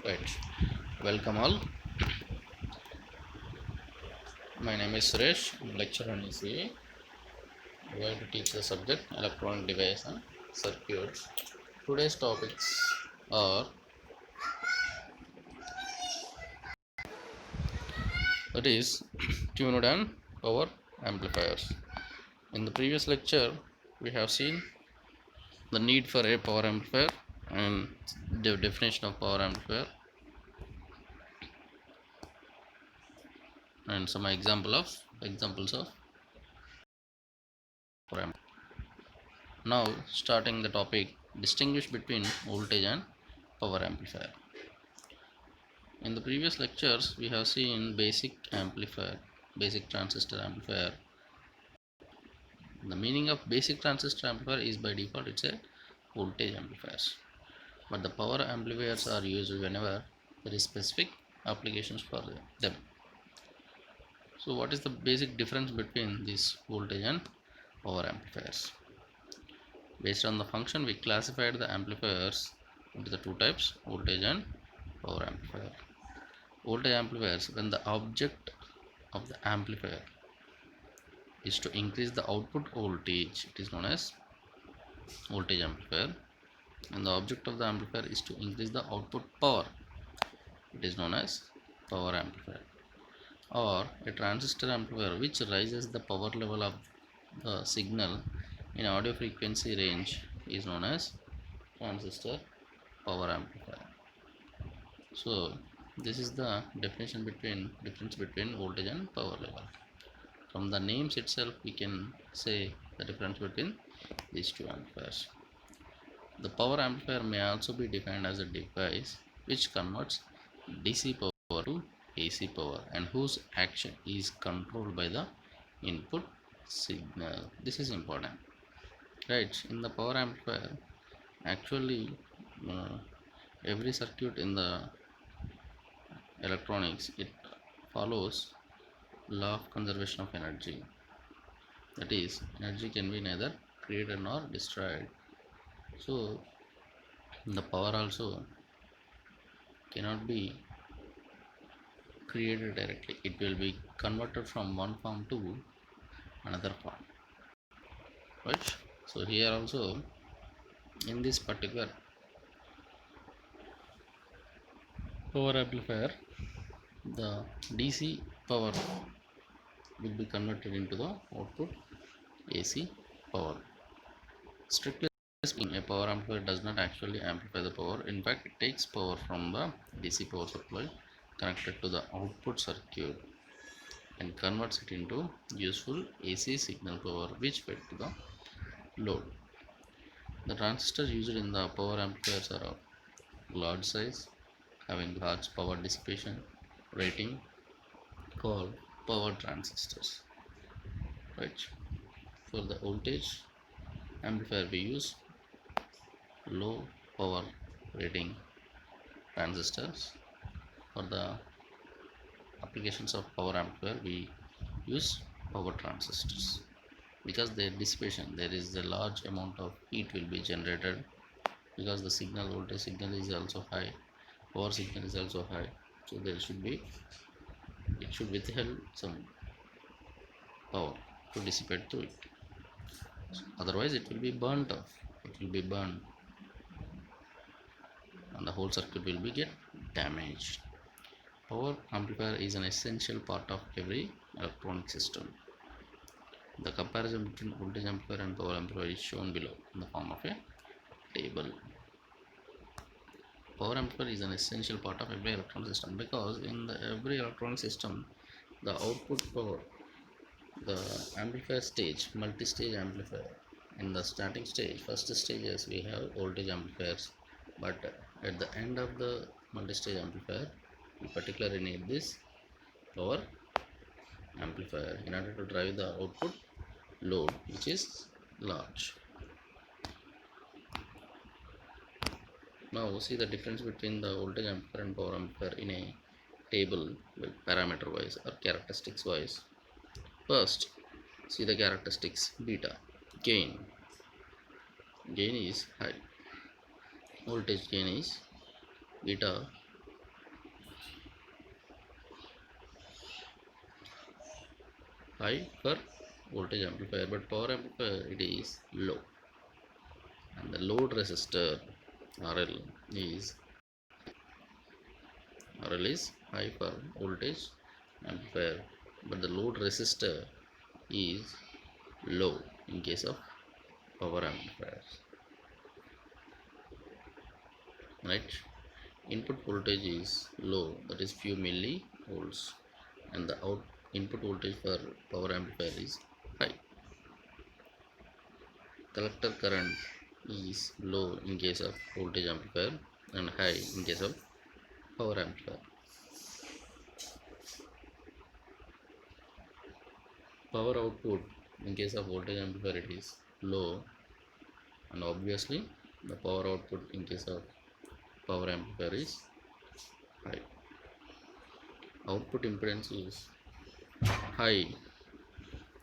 Right. Welcome all. My name is Suresh. I'm lecturer on ECE. I'm going to teach the subject electronic device and circuits. Today's topics are that is tuned and power amplifiers. In the previous lecture, we have seen the need for a power amplifier and the definition of power amplifier and some examples of power amplifier. Now, starting the topic, distinguish between voltage and power amplifier. In the previous lectures, we have seen basic transistor amplifier. The meaning of basic transistor amplifier is by default it's a voltage amplifiers. But the power amplifiers are used whenever there is specific applications for them. So what is the basic difference between these voltage and power amplifiers? Based on the function, we classified the amplifiers into the two types, voltage and power amplifier. Voltage amplifiers, when the object of the amplifier is to increase the output voltage, it is known as voltage amplifier, and the object of the amplifier is to increase the output power, it is known as power amplifier. Or a transistor amplifier which raises the power level of the signal in audio frequency range is known as transistor power amplifier. So this is the difference between voltage and power level. From the names itself, we can say the difference between these two amplifiers. The power amplifier may also be defined as a device which converts DC power to AC power and whose action is controlled by the input signal. This is important, right? In the power amplifier, actually, uh, every circuit in the electronics, it follows law of conservation of energy. That is, energy can be neither created nor destroyed. So the power also cannot be created directly. It will be converted from one form to another form. Right? So here also in this particular power amplifier, the DC power will be converted into the output AC power. Strictly speaking, a power amplifier does not actually amplify the power. In fact, it takes power from the DC power supply connected to the output circuit and converts it into useful AC signal power which fed to the load. The transistors used in the power amplifiers are of large size, having large power dissipation rating, called power transistors. Right? For the voltage amplifier, we use low power rating transistors. For the applications of power amplifier, we use power transistors because their dissipation, there is a large amount of heat will be generated because the signal voltage signal is also high, power signal is also high, so there should be, it should withhold some power to dissipate through it, otherwise it will be burnt off, it will be burned and the whole circuit will be get damaged. Power amplifier is an essential part of every electronic system. The comparison between voltage amplifier and power amplifier is shown below in the form of a table. Power amplifier is an essential part of every electronic system because in every electronic system, the output power, the amplifier stage, multi-stage amplifier. In the starting stage, first stages we have voltage amplifiers, but at the end of the multi-stage amplifier, we particularly need this power amplifier in order to drive the output load, which is large. Now see the difference between the voltage amplifier and power amplifier in a table with parameter wise or characteristics wise. First, see the characteristics. Beta, gain is high, voltage gain is beta high for voltage amplifier, but power amplifier it is low, and the load resistor RL is high for voltage amplifier, but the load resistor is low in case of power amplifiers, right? Input voltage is low, that is few millivolts, and the input voltage for power amplifier is high. Collector current is low in case of voltage amplifier and high in case of power amplifier. Power output in case of voltage amplifier it is low, and obviously the power output in case of power amplifier is high. Output impedance is high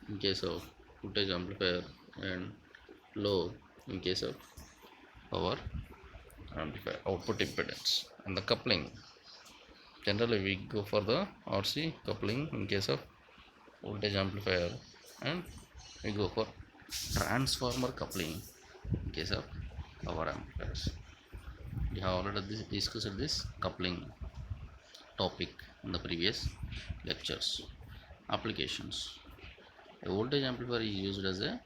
in case of voltage amplifier and low in case of power amplifier output impedance. And the coupling, generally we go for the RC coupling in case of voltage amplifier, and we go for transformer coupling in case of power amplifiers. We have already discussed this coupling topic in the previous lectures. Applications: a voltage amplifier is used as a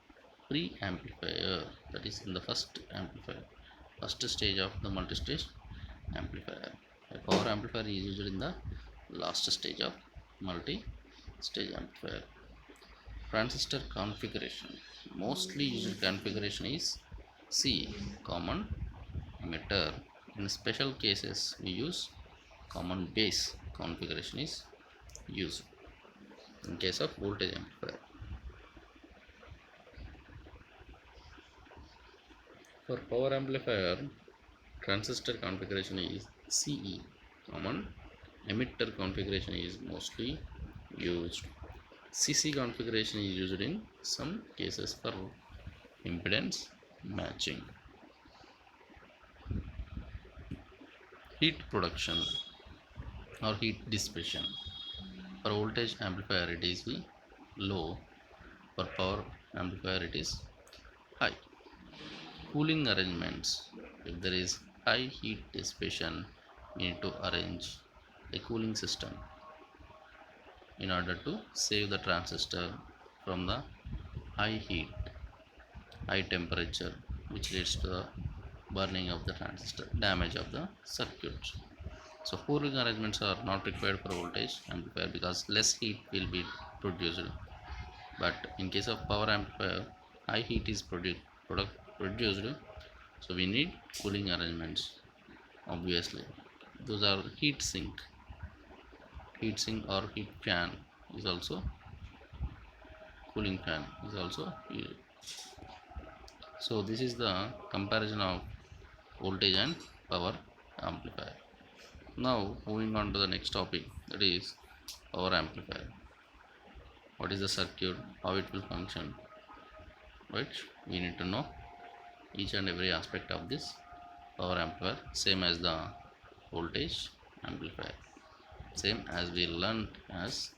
pre-amplifier, that is in the first stage of the multi-stage amplifier. A power amplifier is used in the last stage of multi-stage amplifier. Transistor configuration: mostly used configuration is C, common emitter. In special cases we use common base configuration is used in case of voltage amplifier. For power amplifier, transistor configuration is CE, common emitter configuration is mostly used. CC configuration is used in some cases for impedance matching. Heat production or heat dissipation: for voltage amplifier it is low, for power amplifier it is high. Cooling arrangements: if there is high heat dissipation, we need to arrange a cooling system in order to save the transistor from the high heat, high temperature, which leads to the burning of the transistor, damage of the circuit. So cooling arrangements are not required for voltage amplifier because less heat will be produced, but in case of power amplifier high heat is produced, so we need cooling arrangements. Obviously those are heat sink or heat fan is also, cooling fan is also used. So this is the comparison of voltage and power amplifier. Now moving on to the next topic, that is power amplifier. What is the circuit, how it will function, right? We need to know each and every aspect of this power amplifier, same as the voltage amplifier, same as we learned as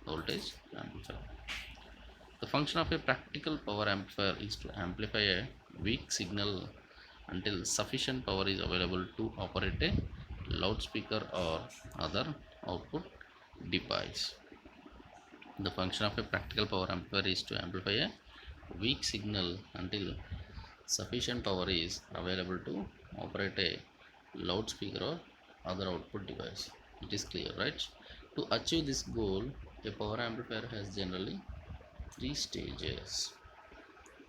voltage amplifier. The function of a practical power amplifier is to amplify a weak signal until sufficient power is available to operate a loudspeaker or other output device. The function of a practical power amplifier is to amplify a weak signal until sufficient power is available to operate a loudspeaker or other output device. It is clear, right? To achieve this goal, a power amplifier has generally three stages: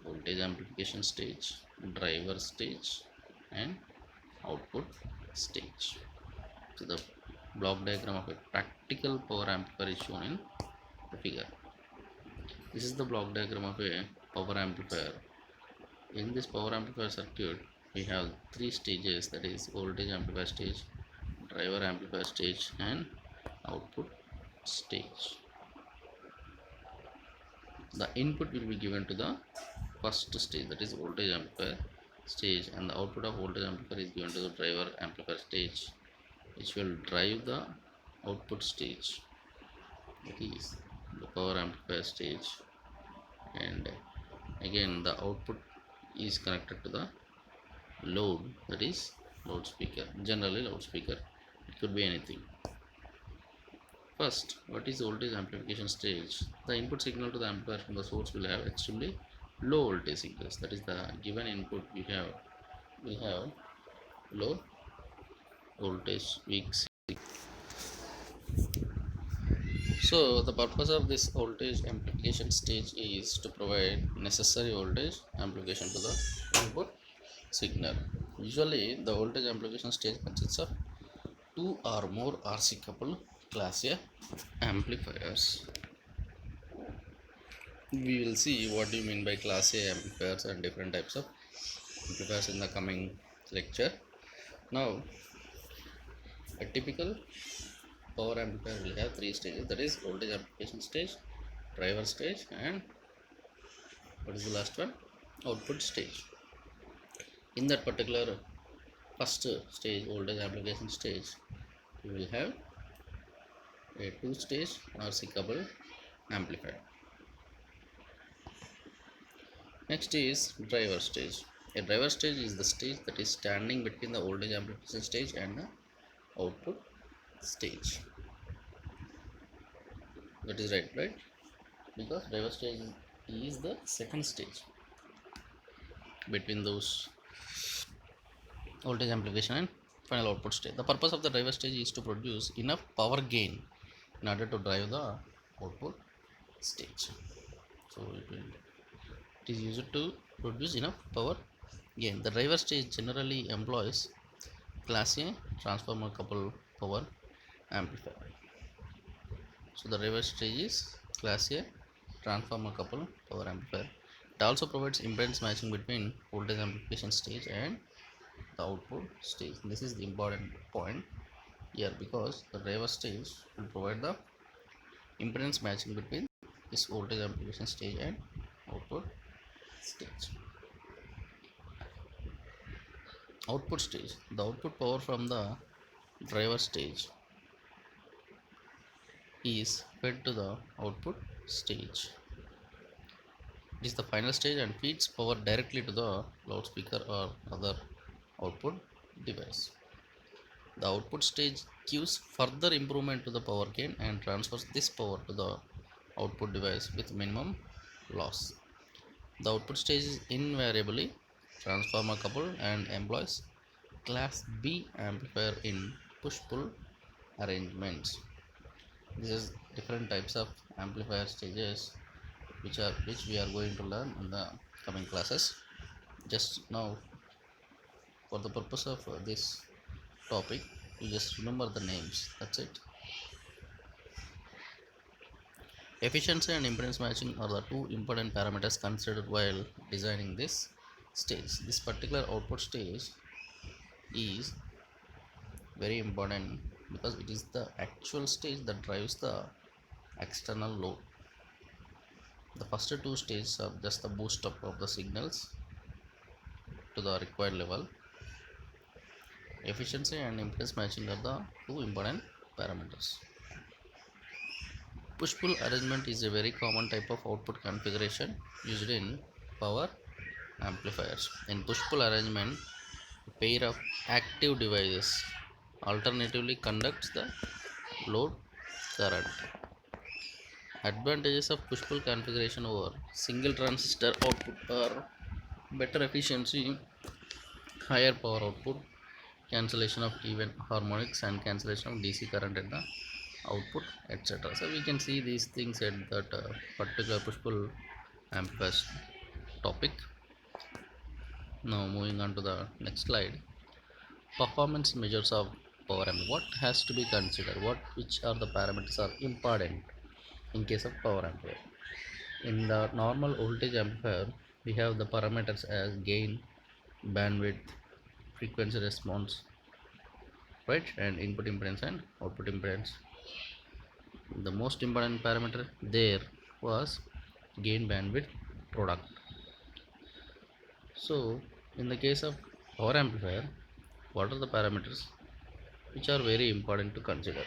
voltage amplification stage, driver stage, and output stage. So the block diagram of a practical power amplifier is shown in the figure. This is the block diagram of a power amplifier. In this power amplifier circuit we have three stages, that is voltage amplifier stage, driver amplifier stage, and output stage. The input will be given to the first stage, that is voltage amplifier stage, and the output of voltage amplifier is given to the driver amplifier stage, which will drive the output stage, that is the power amplifier stage, and again the output is connected to the load, that is loudspeaker, generally loudspeaker, it could be anything. First, what is voltage amplification stage? The input signal to the amplifier from the source will have extremely low voltage signals, that is the given input we have low voltage weak. So the purpose of this voltage amplification stage is to provide necessary voltage amplification to the input signal. Usually the voltage amplification stage consists of two or more RC coupled class A amplifiers. We will see what do you mean by class A amplifiers and different types of amplifiers in the coming lecture. Now, a typical power amplifier will have three stages, that is voltage amplification stage, driver stage, and what is the last one, output stage. In that particular first stage, voltage amplification stage, we will have a two-stage RC coupled amplifier. Next is driver stage. A driver stage is the stage that is standing between the voltage amplification stage and the output stage. That is right? Because driver stage is the second stage between those voltage amplification and final output stage. The purpose of the driver stage is to produce enough power gain in order to drive the output stage. So it is used to produce enough power gain. The driver stage generally employs class A transformer coupled power amplifier. So the driver stage is class A transformer coupled power amplifier. It also provides impedance matching between voltage amplification stage and the output stage. This is the important point here, because the driver stage will provide the impedance matching between this voltage amplification stage and output stage. Output stage, the output power from the driver stage is fed to the output stage. It is the final stage and feeds power directly to the loudspeaker or other output device. The output stage gives further improvement to the power gain and transfers this power to the output device with minimum loss. The output stage is invariably transformer coupled and employs class B amplifier in push-pull arrangements. This is different types of amplifier stages which we are going to learn in the coming classes. Just now, for the purpose of this topic, you just remember the names, that's it. Efficiency and impedance matching are the two important parameters considered while designing this stage. This particular output stage is very important because it is the actual stage that drives the external load. The first two stages are just the boost up of the signals to the required level. Efficiency and impedance matching are the two important parameters. Push-pull arrangement is a very common type of output configuration used in power amplifiers. In push-pull arrangement, a pair of active devices alternatively conducts the load current. Advantages of push-pull configuration over single transistor output are better efficiency, higher power output, cancellation of even harmonics, and cancellation of DC current at the output, etc. So we can see these things at that particular push-pull amplifier topic. Now moving on to the next slide. Performance measures of power amp. What has to be considered? Which are the parameters are important in case of power amplifier? In the normal voltage amplifier, we have the parameters as gain, bandwidth, frequency response, right, and input impedance and output impedance. The most important parameter there was gain, bandwidth, product. So in the case of power amplifier, what are the parameters which are very important to consider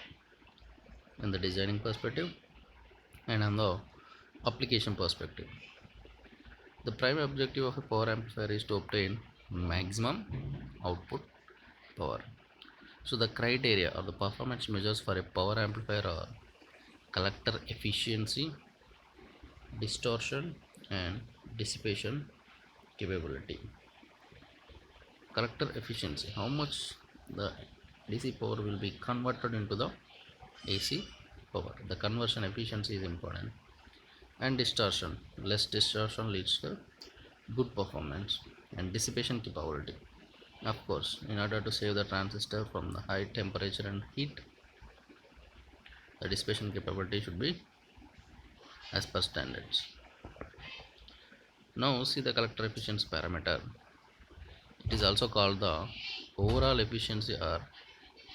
in the designing perspective? And on the application perspective, the primary objective of a power amplifier is to obtain maximum output power. So the criteria or the performance measures for a power amplifier are collector efficiency, distortion, and dissipation capability. Collector efficiency, how much the DC power will be converted into the AC power. The conversion efficiency is important. And distortion, less distortion leads to good performance. And dissipation capability, of course, in order to save the transistor from the high temperature and heat, the dissipation capability should be as per standards. Now see the collector efficiency parameter. It is also called the overall efficiency or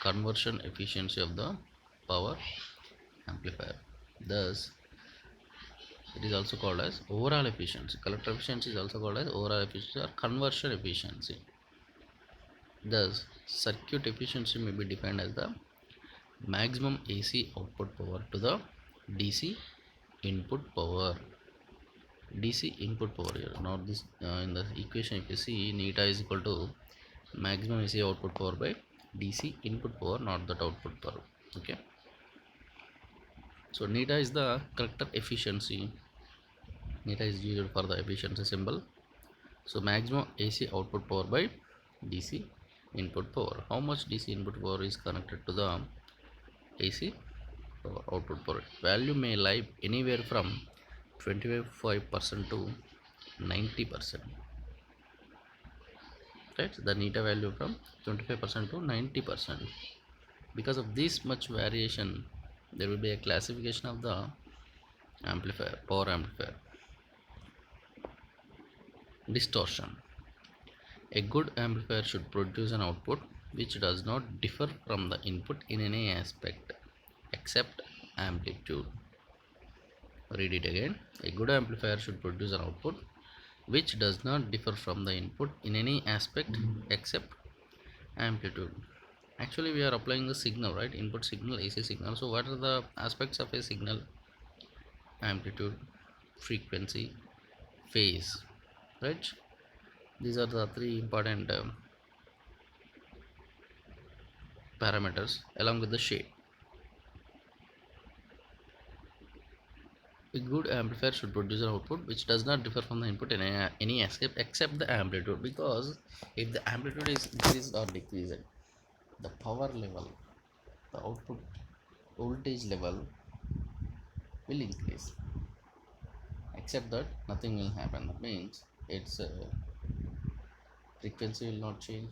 conversion efficiency of the power amplifier. Thus, it is also called as overall efficiency. Collector efficiency is also called as overall efficiency or conversion efficiency. Thus, circuit efficiency may be defined as the maximum AC output power to the DC input power. DC input power here. Now this in the equation, if you see, neta is equal to maximum AC output power by DC input power, not that output power. Okay. So neta is the collector efficiency. Neta is used for the efficiency symbol. So maximum AC output power by DC input power. How much DC input power is connected to the AC power output power? Value may lie anywhere from 25% to 90%. Right? The neta value from 25% to 90%. Because of this much variation, there will be a classification of the amplifier, power amplifier. Distortion. A good amplifier should produce an output which does not differ from the input in any aspect except amplitude. Read it again. A good amplifier should produce an output which does not differ from the input in any aspect except amplitude. Actually, we are applying the signal, right? Input signal, AC signal. So what are the aspects of a signal? Amplitude, frequency, phase, right? These are the three important parameters along with the shape. A good amplifier should produce an output which does not differ from the input in any aspect except the amplitude, because if the amplitude is increased or decreased, the power level, the output voltage level will increase. Except that nothing will happen. That means its frequency will not change,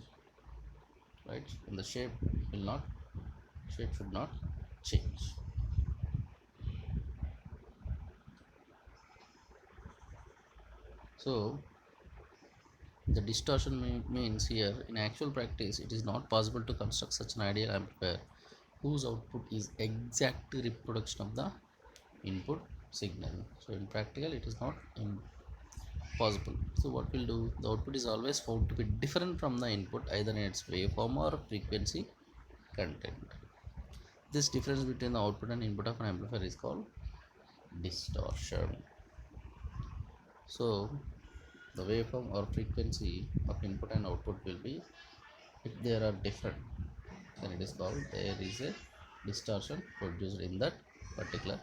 right? And the shape should not change. So the distortion means here in actual practice it is not possible to construct such an ideal amplifier whose output is exact reproduction of the input signal. So in practical it is not possible. So what we'll do, the output is always found to be different from the input either in its waveform or frequency content. This difference between the output and input of an amplifier is called distortion. So the waveform or frequency of input and output will be, if they are different, then it is called there is a distortion produced in that particular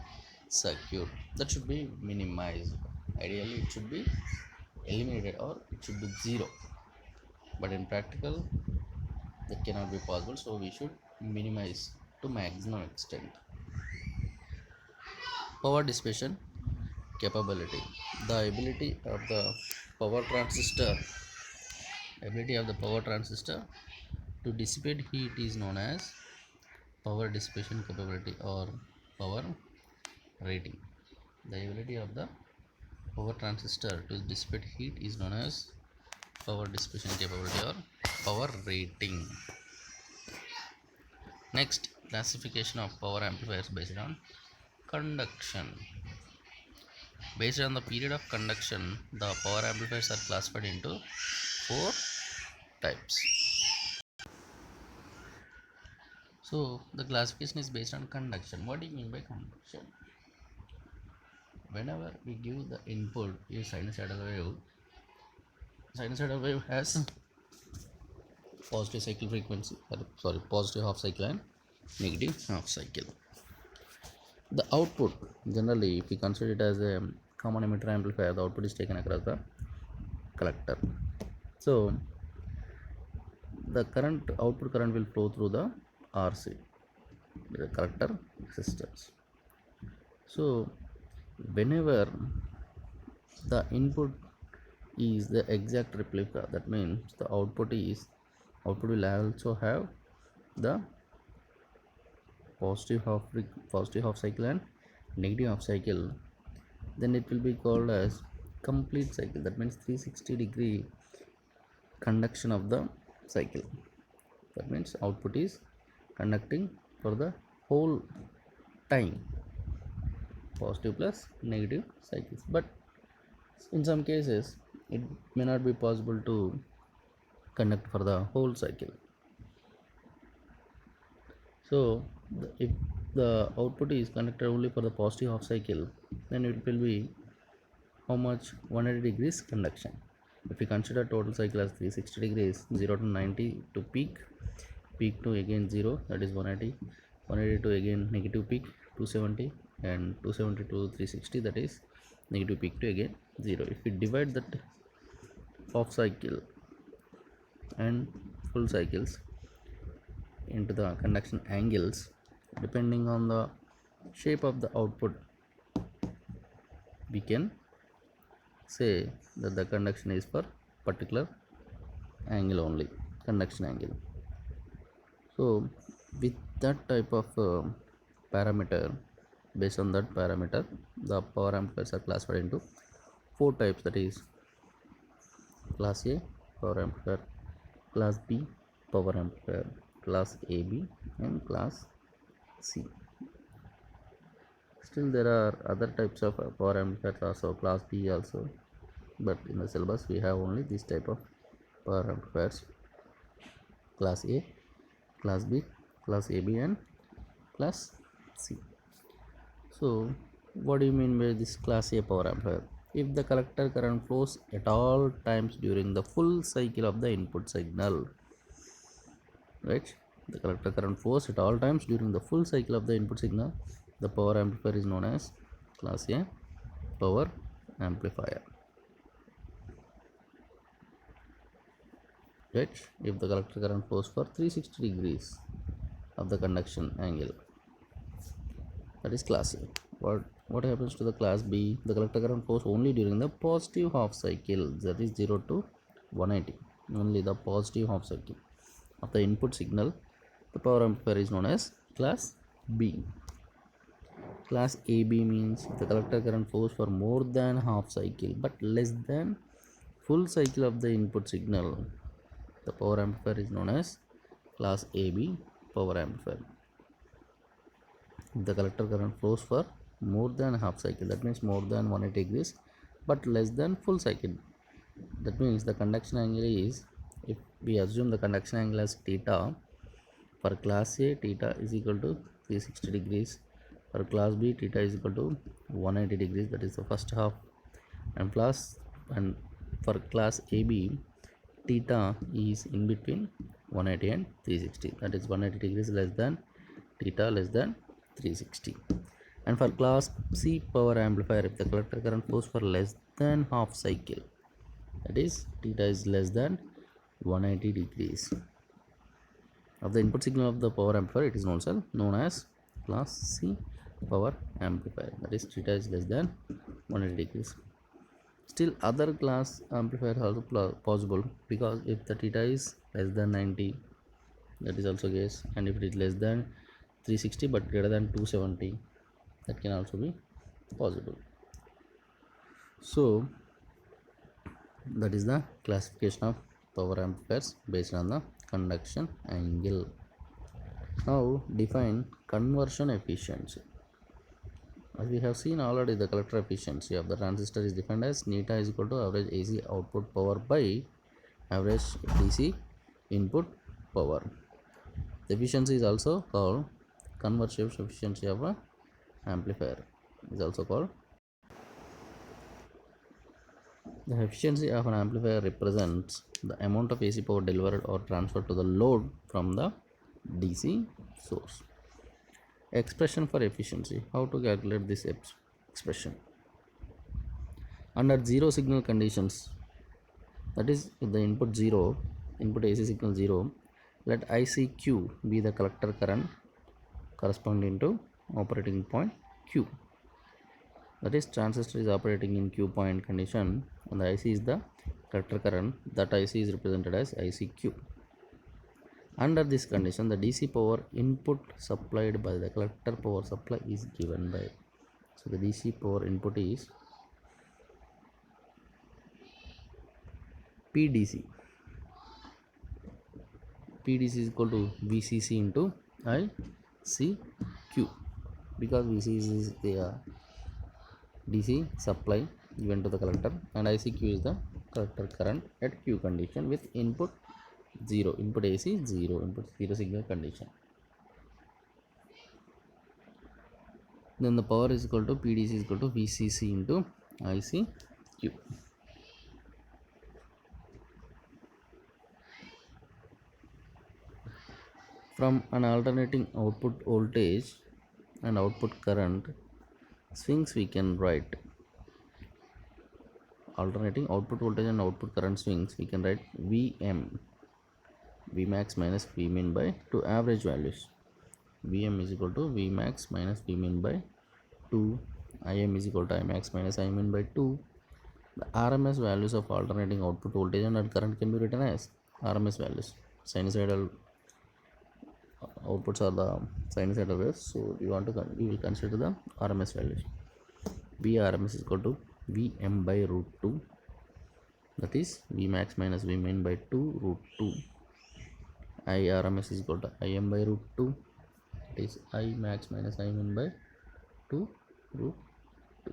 circuit. That should be minimized. Ideally it should be eliminated or it should be zero, but in practical that cannot be possible, so we should minimize to maximum extent. Power dissipation capability. The power transistor ability of the power transistor to dissipate heat is known as power dissipation capability or power rating. The ability of the power transistor to dissipate heat is known as power dissipation capability or power rating. Next, classification of power amplifiers based on conduction. Based on the period of conduction, the power amplifiers are classified into four types. So the classification is based on conduction. What do you mean by conduction? whenever we give the input a sinusoidal wave has positive cycle frequency, positive half cycle and negative half cycle. The output, generally if we consider it as a common emitter amplifier, the output is taken across the collector. So the output current will flow through the RC, the collector resistance. So whenever the input is the exact replica, that means the output will also have the positive half cycle and negative half cycle, then it will be called as complete cycle. That means 360-degree conduction of the cycle. That means output is conducting for the whole time, positive plus negative cycles. But in some cases it may not be possible to conduct for the whole cycle. So if the output is conducted only for the positive half cycle, then it will be how much? 180 degrees conduction. If we consider total cycle as 360 degrees, 0 to 90 to peak to again 0, that is 180, 180 to again negative peak 270, and 270 to 360, that is negative peak to again 0. If we divide that half cycle and full cycles into the conduction angles, depending on the shape of the output, we can say that the conduction is for particular angle only, conduction angle. So with that type of parameter, based on that parameter, the power amplifiers are classified into 4 types, that is class A power amplifier, class B power amplifier, class AB, and class C. Still there are other types of power amplifiers also, class B also, but in the syllabus we have only this type of power amplifiers: class A, class B, class AB, and class C. So what do you mean by this class A power amplifier? If the collector current flows at all times during the full cycle of the input signal, right? The collector current flows at all times during the full cycle of the input signal, the power amplifier is known as class A power amplifier. Right? If the collector current flows for 360 degrees of the conduction angle, that is class A. What happens to the class B? The collector current flows only during the positive half cycle, that is 0 to 180, only the positive half cycle of the input signal. The power amplifier is known as class B. Class AB means the collector current flows for more than half cycle but less than full cycle of the input signal. The power amplifier is known as class AB power amplifier. The collector current flows for more than half cycle, that means more than 180 degrees, but less than full cycle. That means the conduction angle is, if we assume the conduction angle as theta, for class A theta is equal to 360 degrees, for class B theta is equal to 180 degrees, that is the first half, and for class AB theta is in between 180 and 360, that is 180 degrees less than theta less than 360. And for class C power amplifier, if the collector current flows for less than half cycle, that is theta is less than 180 degrees of the input signal of the power amplifier, it is known as class C power amplifier, that is theta is less than 180 degrees. Still other class amplifiers are also possible, because if the theta is less than 90, that is also case, and if it is less than 360 but greater than 270, that can also be possible. So that is the classification of power amplifiers based on the conduction angle. Now define conversion efficiency. As we have seen already, the collector efficiency of the transistor is defined as neta is equal to average AC output power by average DC input power. The efficiency is also called conversion efficiency of a amplifier, is also called The efficiency of an amplifier represents the amount of AC power delivered or transferred to the load from the DC source. Expression for efficiency. How to calculate this expression? Under zero signal conditions, that is, if the input AC signal 0, let ICQ be the collector current corresponding to operating point Q. That is, transistor is operating in Q point condition and the IC is the collector current. That IC is represented as ICQ. Under this condition, the DC power input supplied by the collector power supply is given by, so the DC power input is PDC. PDC is equal to VCC into ICQ, because VCC is the DC supply given to the collector and ICQ is the collector current at Q condition with input 0, input AC 0, input 0 signal condition. Then the power is equal to PDC is equal to VCC into ICQ. From an alternating output voltage and output current swings, we can write alternating output voltage and output current swings, we can write Vm, Vmax minus Vmin by 2 average values. Vm is equal to Vmax minus Vmin by 2, Im is equal to Imax minus Imin by 2. The RMS values of alternating output voltage and current can be written as RMS values. Sinusoidal outputs are the sinusoidal waves, so we will consider the RMS values. Vrms is equal to Vm by root 2, that is Vmax minus Vmin by 2 root 2. Irms is equal to Im by root 2, that is Imax minus Imin by 2 root 2.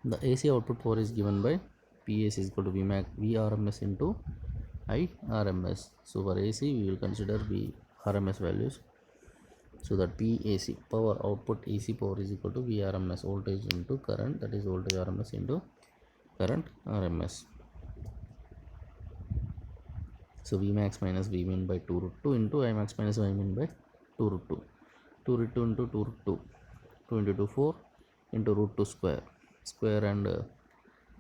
The AC output power is given by PAC is equal to Vrms into Irms. So for AC we will consider Vrms values, so that PAC, power output AC power, is equal to Vrms, voltage into current, that is voltage RMS into current RMS. So Vmax minus Vmin by 2 root 2 into Imax minus Imin by 2 root 2. 2 root 2 into 2 root 2. 2 into 2 4 into root 2 square. Square and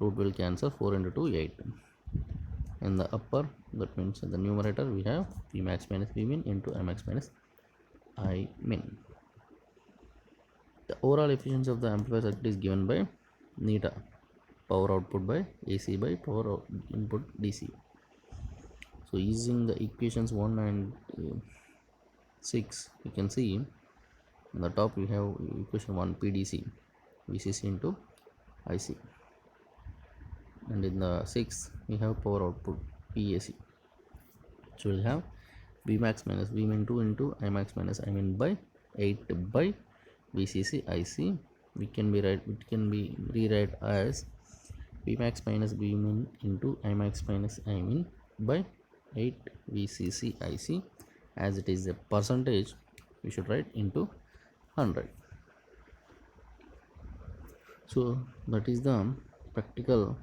root will cancel. 4 into 2 8. In the upper, that means in the numerator we have Vmax minus Vmin into Imax minus Imin. The overall efficiency of the amplifier circuit is given by neta, power output by AC by power input DC. So using the equations 1 and 6, you can see in the top we have equation 1 PDC, VCC into IC, and in the 6th we have power output PAC. So we'll have Vmax minus Vmin 2 into Imax minus Imin by 8 by VCC IC. It can be rewrite as Vmax minus Vmin into Imax minus Imin by 8 VCC IC. As it is a percentage, we should write into 100. So that is the practical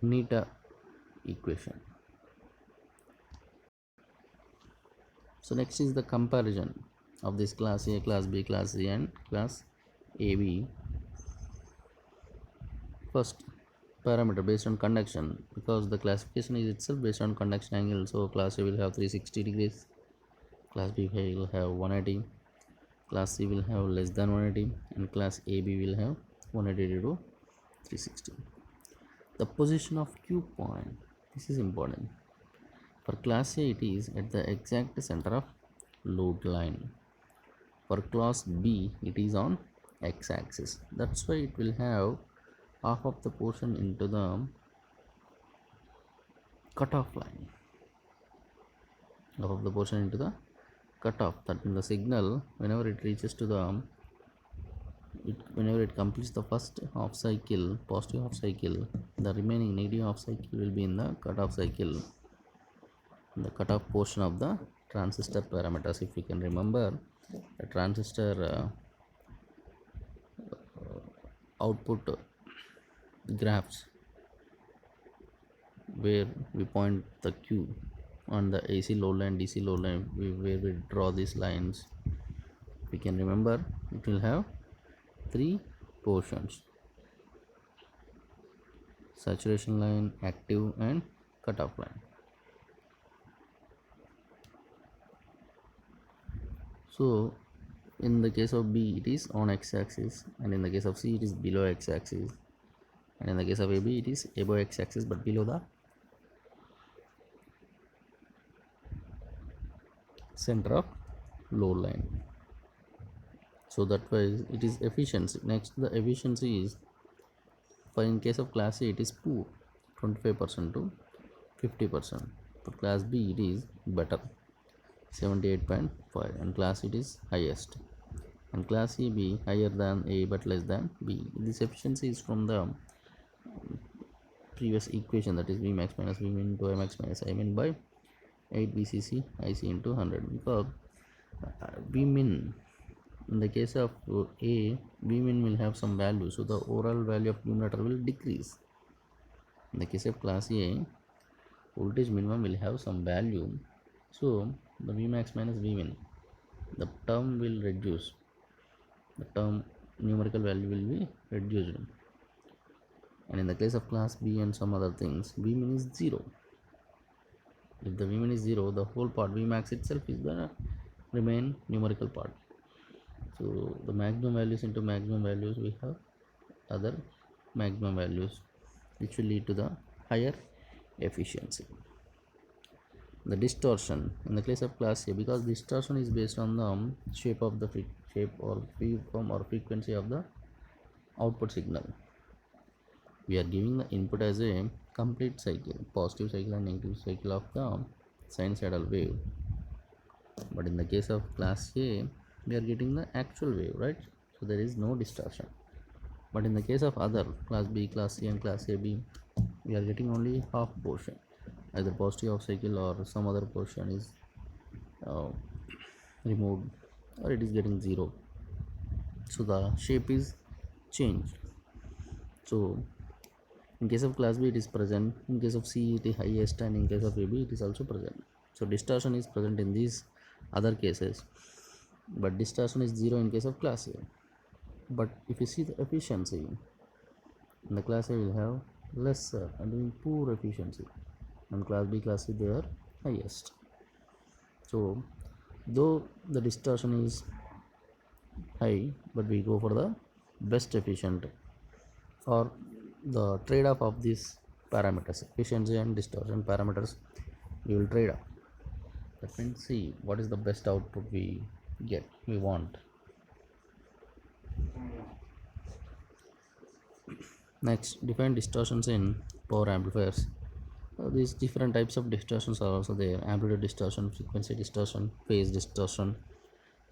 neta equation. So next is the comparison of this class A, class B, class C and class AB. First, parameter based on conduction, because the classification is itself based on conduction angle, so class A will have 360 degrees, class B will have 180, class C will have less than 180, and class AB will have 180 to 360. The position of Q point, this is important. For class A it is at the exact center of load line. For class B it is on x-axis, that's why it will have half of the portion into the cutoff line, half of the portion into the cutoff. That means the signal, whenever it reaches to the whenever it completes the first half cycle, positive half cycle, the remaining negative half cycle will be in the cutoff cycle, the cutoff portion of the transistor parameters. If you can remember, the transistor output graphs where we point the Q on the AC load line, DC load line, where we draw these lines. We can remember it will have three portions: saturation line, active, and cutoff line. So in the case of B it is on x-axis, and in the case of C it is below x-axis, and in the case of AB it is above x-axis but below the center of load line. So that way it is efficiency. Next, the efficiency is, for in case of class A it is poor, 25% to 50%. For class B it is better, 78.5, and class it is highest, and class AB higher than A but less than B. This efficiency is from the previous equation, that is V max minus V min into I max minus I min by 8 VCC IC into 100, because V min in the case of A, V min will have some value, so the overall value of numerator will decrease. In the case of class A, voltage minimum will have some value, so the V max minus V min, the term will reduce, the term numerical value will be reduced. And in the case of class B and some other things, V min is 0. If the V min is 0, the whole part V max itself is gonna remain numerical part. So the maximum values into maximum values, we have other maximum values, which will lead to the higher efficiency. The distortion in the case of class A, because distortion is based on the shape of the shape or waveform or frequency of the output signal. We are giving the input as a complete cycle, positive cycle and negative cycle of the sinusoidal wave. But in the case of class A, we are getting the actual wave, right? So there is no distortion. But in the case of other class B, class C, and class AB, we are getting only half portion, either positive half cycle or some other portion is removed, or it is getting 0. So the shape is changed. So in case of class B it is present, in case of C it is highest, and in case of AB it is also present. So distortion is present in these other cases, but distortion is 0 in case of class A. But if you see the efficiency, in the class A will have lesser and poor efficiency, and class B, class C they are highest. So though the distortion is high, but we go for the best efficient, or the trade-off of these parameters, efficiency and distortion parameters, we will trade off. That means, see what is the best output we want. Next, define distortions in power amplifiers. These different types of distortions are also there: amplitude distortion, frequency distortion, phase distortion,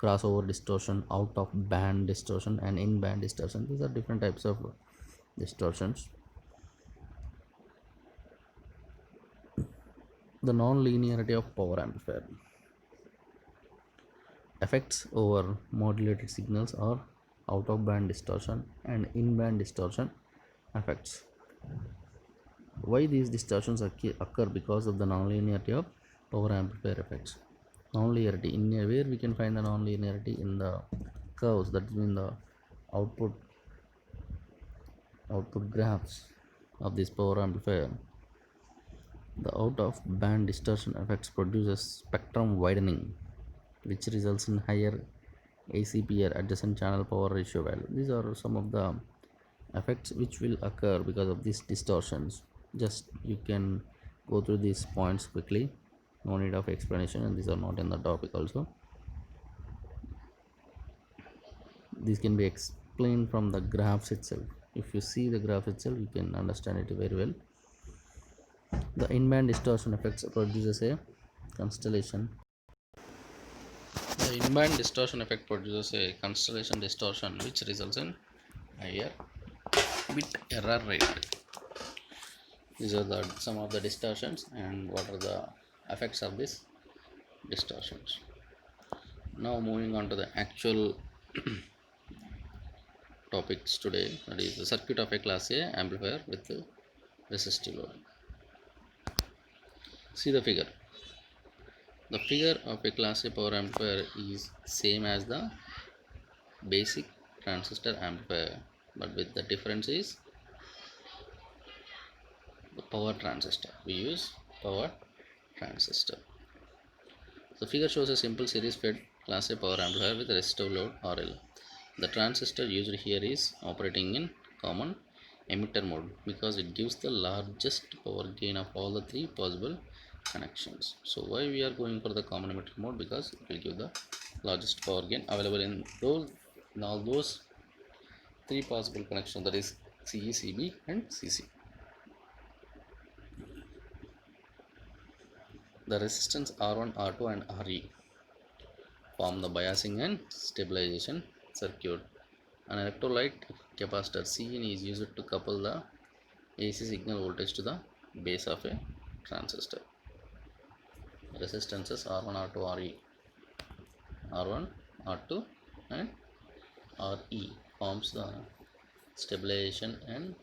crossover distortion, out of band distortion, and in band distortion. These are different types of distortions. The non-linearity of power amplifier. Effects over modulated signals are out of band distortion and in band distortion effects. Why these distortions occur? Because of the non-linearity of power amplifier effects. Non-linearity, in where we can find the non-linearity in the curves, that means the output graphs of this power amplifier. The out of band distortion effects produces spectrum widening, which results in higher ACPR, adjacent channel power ratio value. These are some of the effects which will occur because of these distortions. Just you can go through these points quickly, no need of explanation, and these are not in the topic also. These can be explained from the graphs itself. If you see the graph itself, you can understand it very well. The in-band distortion effects produces a constellation. The in-band distortion effect produces a constellation distortion, which results in higher bit error rate. These are some of the distortions, and what are the effects of these distortions. Now moving on to the actual topics today, that is the circuit of a class A amplifier with resistive load. See the figure. The figure of a class A power amplifier is same as the basic transistor amplifier, but with the difference is the power transistor. We use power transistor. The figure shows a simple series fed class A power amplifier with resistive load RL. The transistor used here is operating in common emitter mode because it gives the largest power gain of all the three possible connections. So why we are going for the common emitter mode? Because it will give the largest power gain available in all those three possible connections, that is CE, CB and CC. The resistance R1, R2 and RE form the biasing and stabilization circuit. An electrolyte capacitor Cin is used to couple the AC signal voltage to the base of a transistor. Resistances R1, R2, RE. R1, R2 and RE forms the stabilization and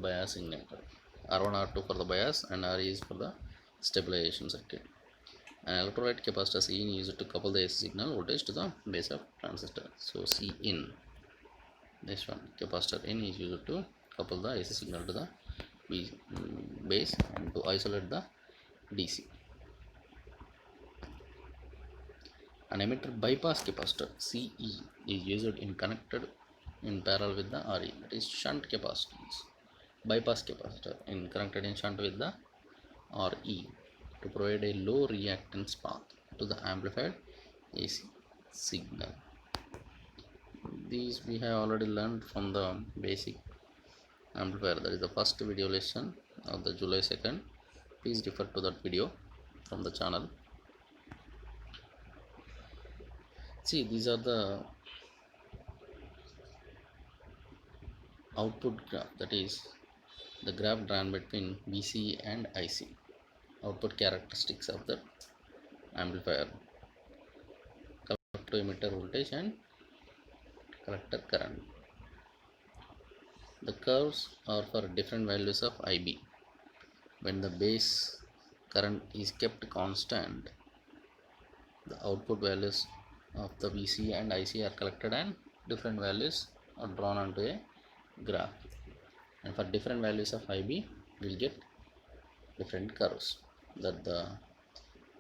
biasing network. R1, R2 for the bias and RE is for the stabilization circuit. An electrolyte capacitor Cin is used to couple the AC signal voltage to the base of transistor. So Cin, this one capacitor N is used to couple the AC signal to the base and to isolate the DC. An emitter bypass capacitor CE is used in connected in parallel with the RE, that is shunt capacitance. Bypass capacitor in connected in shunt with the RE to provide a low reactance path to the amplified AC signal. These we have already learned from the basic amplifier, that is the first video lesson of the July 2nd. Please refer to that video from the channel. See, these are the output graph, that is the graph drawn between VC and IC. Output characteristics of the amplifier, collector emitter voltage and collector current. The curves are for different values of IB. When the base current is kept constant, the output values of the VC and IC are collected and different values are drawn onto a graph. And for different values of IB, we will get different curves, that the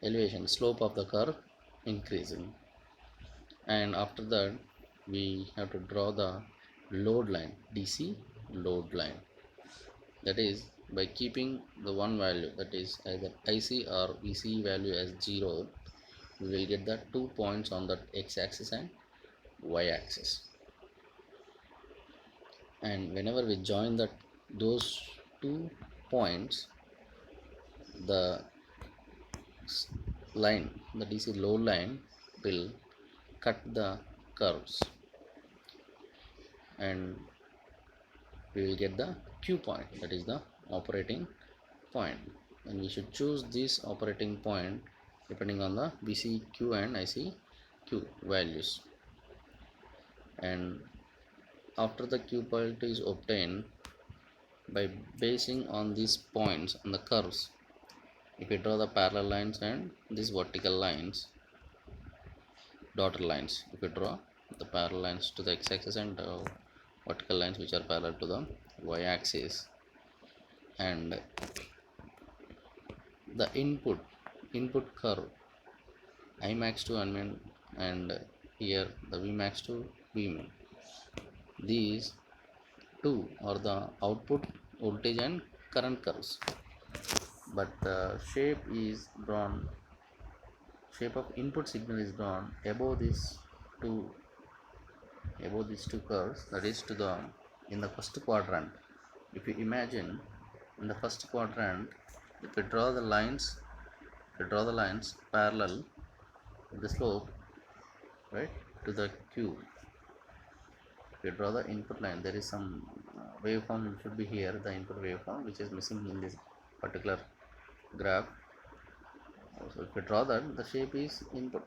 elevation slope of the curve increasing. And after that, we have to draw the load line, DC load line. That is, by keeping the one value, that is either IC or VC value as 0, we will get the 2 points on the x-axis and y-axis. And whenever we join those 2 points, the line, the DC load line, will cut the curves and we will get the Q point, that is the operating point. And we should choose this operating point depending on the VCQ and ICQ values. And after the Q point is obtained, by basing on these points on the curves, if we draw the parallel lines and these vertical lines, dotted lines, if we draw the parallel lines to the x-axis and vertical lines which are parallel to the y-axis, and the input curve I max to Nmin and here the V max to Vmin, these two are the output voltage and current curves, but the shape of input signal is drawn above these two curves, that is in the first quadrant. If you imagine, in the first quadrant, if you draw the lines parallel with the slope, right, to the Q, if you draw the input line, there is some waveform should be here, the input waveform, which is missing in this particular graph. So if you draw that, the shape is input,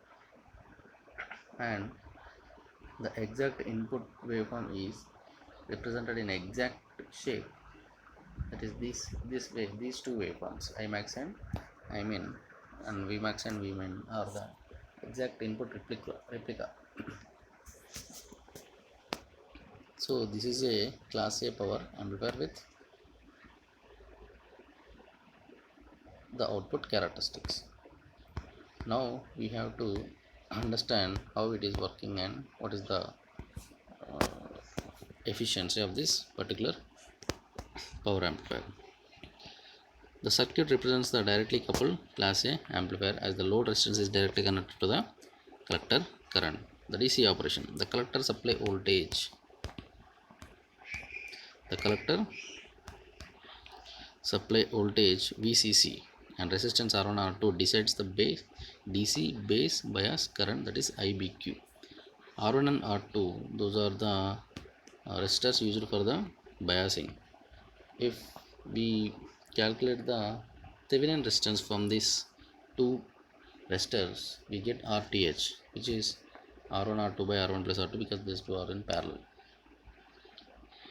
and the exact input waveform is represented in exact shape, that is this way, these two waveforms, Imax and Imin, and Vmax and Vmin are the exact input replica. So this is a class A power amplifier with the output characteristics. Now we have to understand how it is working and what is the efficiency of this particular power amplifier. The circuit represents the directly coupled class A amplifier, as the load resistance is directly connected to the collector current. The DC operation. The collector supply voltage. The collector supply voltage VCC and resistance R1 R2 decides the base DC base bias current, that is IBQ. R1 and R2, those are the resistors used for the biasing. If we calculate the Thevenin resistance from these two resistors, we get RTH, which is R1 R2 by R1 plus R2, because these two are in parallel,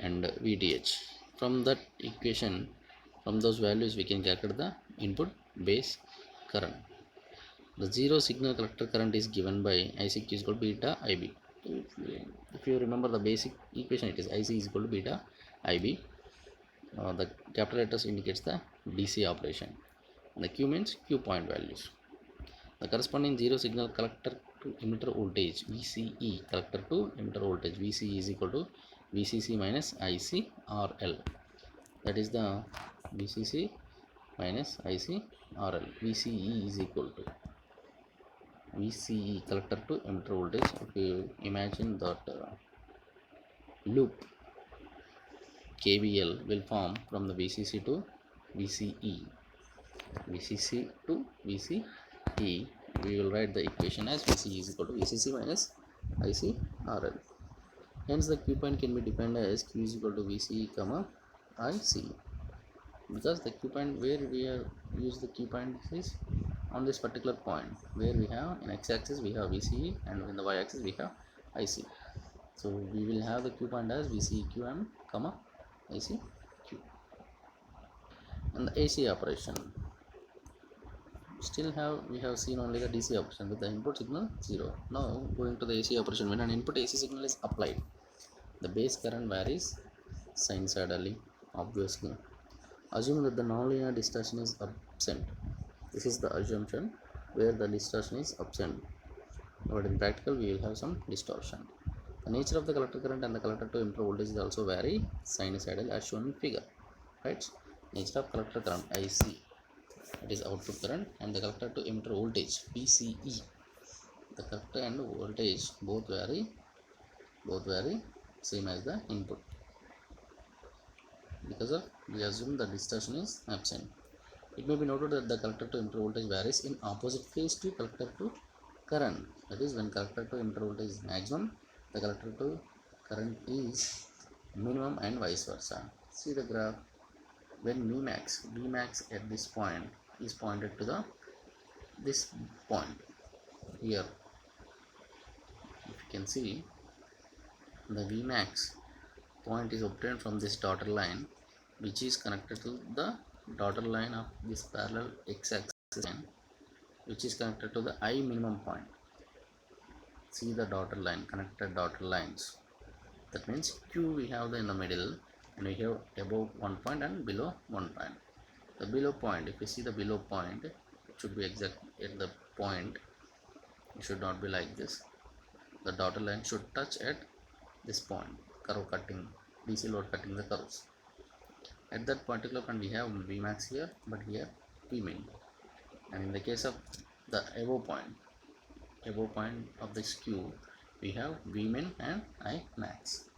and VTH. From that equation, from those values, we can calculate the input base current. The zero signal collector current is given by ICQ is equal to beta IB. If you remember the basic equation, it is IC is equal to beta IB. The capital letters indicates the DC operation. The Q means Q point values. The corresponding zero signal collector to emitter voltage VCE, collector to emitter voltage VCE is equal to VCC minus ICRL. That is the VCC minus ICRL. VCE is equal to VCE, collector to emitter voltage. If you imagine that loop KVL will form from the VCC to VCE, VCC to VCE, we will write the equation as VCE is equal to VCC minus ICRL. Hence the Q point can be defined as Q is equal to VCE comma IC, because the Q point where we are use the Q point is on this particular point, where we have in x-axis we have VCE and in the y-axis we have IC. So we will have the Q point as VCEQM comma ICQ. And the AC operation, we have seen only the DC operation with the input signal 0. Now going to the AC operation, when an input AC signal is applied, the base current varies sinusoidally, obviously. Assume that the nonlinear distortion is absent. This is the assumption where the distortion is absent, but in practical we will have some distortion. The nature of the collector current and the collector to emitter voltage is also vary sinusoidal, as shown in figure. Right? Nature of collector current IC, it is output current, and the collector to emitter voltage VCE. The collector and voltage both vary same as the input, because of we assume the distortion is absent. It may be noted that the collector to emitter voltage varies in opposite phase to collector to current. That is, when collector to emitter voltage is maximum, the collector to current is minimum, and vice versa. See the graph. When Vmax at this point is pointed to this point here, if you can see, the Vmax point is obtained from this dotted line, which is connected to the dotted line of this parallel x-axis line, which is connected to the I minimum point. See the dotted line, connected dotted lines. That means Q we have in the middle, and we have above one point and below one point. The below point, if you see the below point, it should be exact at the point. It should not be like this. The dotted line should touch at this point, curve cutting, DC load cutting the curves. At that particular point we have Vmax here, but here Vmin. And in the case of the above point of this Q, we have Vmin and Imax.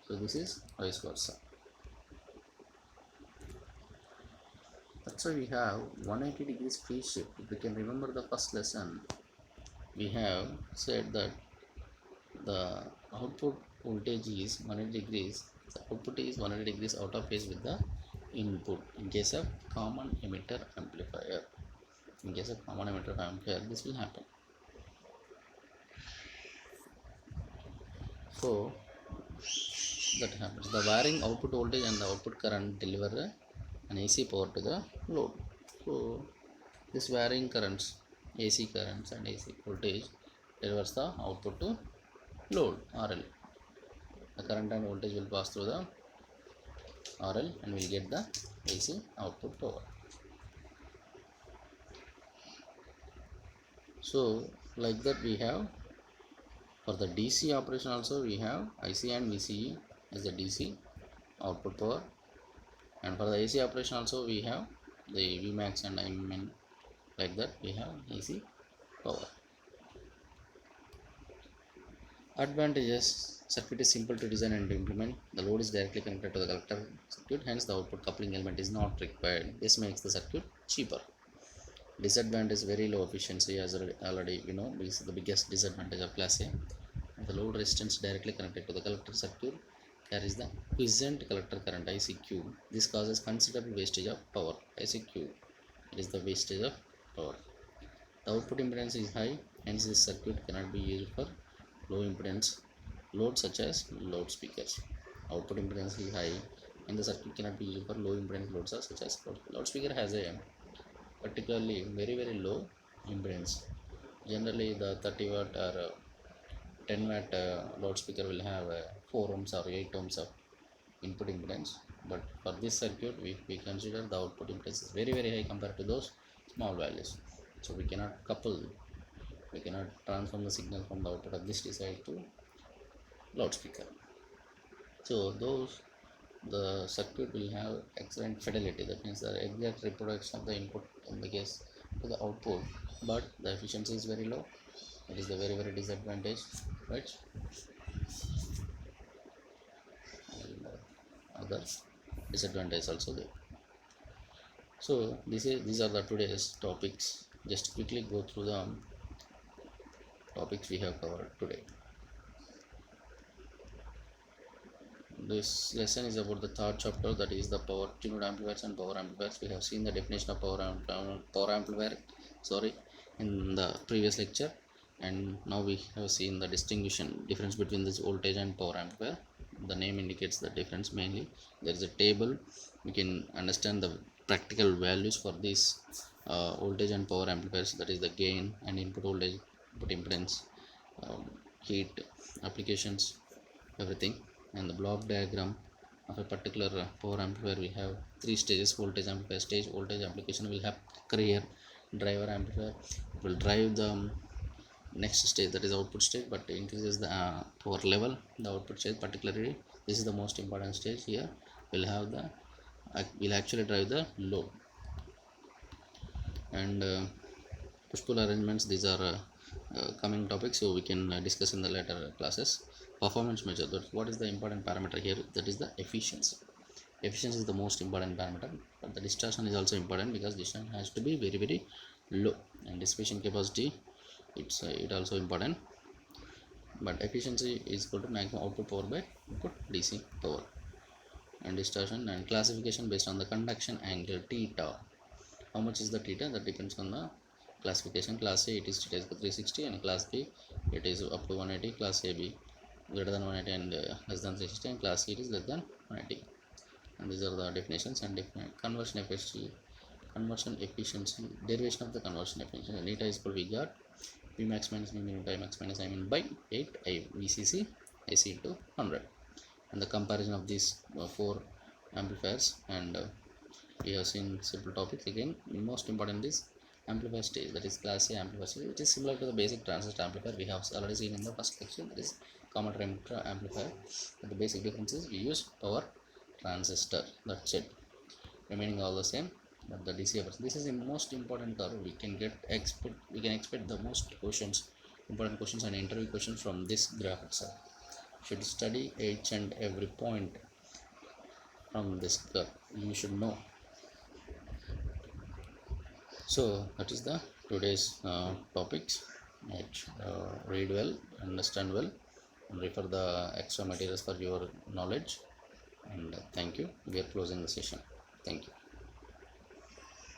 So this is vice versa. That's why we have 180 degrees phase shift. If you can remember the first lesson, we have said that the output voltage is 180 degrees. The output is 180 degrees out of phase with the input in case of common emitter amplifier. In case of common emitter amplifier, this will happen. So that happens. The varying output voltage and the output current deliver an AC power to the load. So this varying currents, AC currents and AC voltage delivers the output to load RL. The current and voltage will pass through the RL and we'll get the AC output power. So like that we have for the DC operation also we have IC and VCE as the DC output power, and for the AC operation also we have the Vmax and Imin. Like that we have AC power. Advantages: circuit is simple to design and implement. The load is directly connected to the collector circuit, hence the output coupling element is not required. This makes the circuit cheaper. Disadvantage: very low efficiency, as already we know. This is the biggest disadvantage of class A. The load resistance directly connected to the collector circuit carries the quiescent collector current ICQ. This causes considerable wastage of power. ICQ, it is the wastage of power. The output impedance is high, hence this circuit cannot be used for low impedance loads such as loudspeakers. Output impedance is high and the circuit cannot be used for low impedance loads such as loudspeaker has a particularly very low impedance. Generally the 30 watt or 10 watt loudspeaker will have 4 ohms or 8 ohms of input impedance, but for this circuit we consider the output impedance is very high compared to those small values, so we cannot transform the signal from the output of this device to loudspeaker. So the circuit will have excellent fidelity, that means the exact reproduction of the input in the case to the output, but the efficiency is very low. It is the very disadvantage, right? And other disadvantage also there. So these are the today's topics. Just quickly go through the topics we have covered today. This lesson is about the third chapter, that is the power tuned amplifiers and power amplifiers. We have seen the definition of power amplifier in the previous lecture, and now we have seen the difference between this voltage and power amplifier. The name indicates the difference. Mainly there is a table, we can understand the practical values for these voltage and power amplifiers, that is the gain and input voltage, input impedance, heat, applications, everything. And the block diagram of a particular power amplifier, we have 3 stages: voltage amplifier stage, voltage application will have carrier driver amplifier, it will drive the next stage, that is output stage, but increases the power level. The output stage, particularly this is the most important stage. Here will have the will actually drive the load. And push pull arrangements, these are coming topics, so we can discuss in the later classes. Performance measure, what is the important parameter here? That is the efficiency. Efficiency is the most important parameter, but the distortion is also important because distortion has to be very low, and dissipation capacity, it also important, but efficiency is equal to maximum output power by input DC power. And distortion and classification based on the conduction angle theta. How much is the theta? That depends on the classification. Class A, it is theta is 360, and class B, it is up to 180. Class AB greater than 180 and less than 360, and class C, it is less than 180. And these are the definitions. And conversion efficiency, derivation of the conversion efficiency. Theta is equal, we got V max minus V min into I max minus I min by 8 I VCC AC into 100. And the comparison of these 4 amplifiers, and we have seen simple topics. Again, most important is amplifier stage, that is class A amplifier stage. It is similar to the basic transistor amplifier we have already seen in the first lecture, that is common emitter amplifier, but the basic difference is we use power transistor, that's it. Remaining all the same, but the DC version, this is the most important curve. We can expect the most important questions and interview questions from this graph itself. Should study each and every point from this curve, you should know. So that is the today's topics. Read well, understand well, and refer the extra materials for your knowledge. And thank you. We are closing the session. Thank you.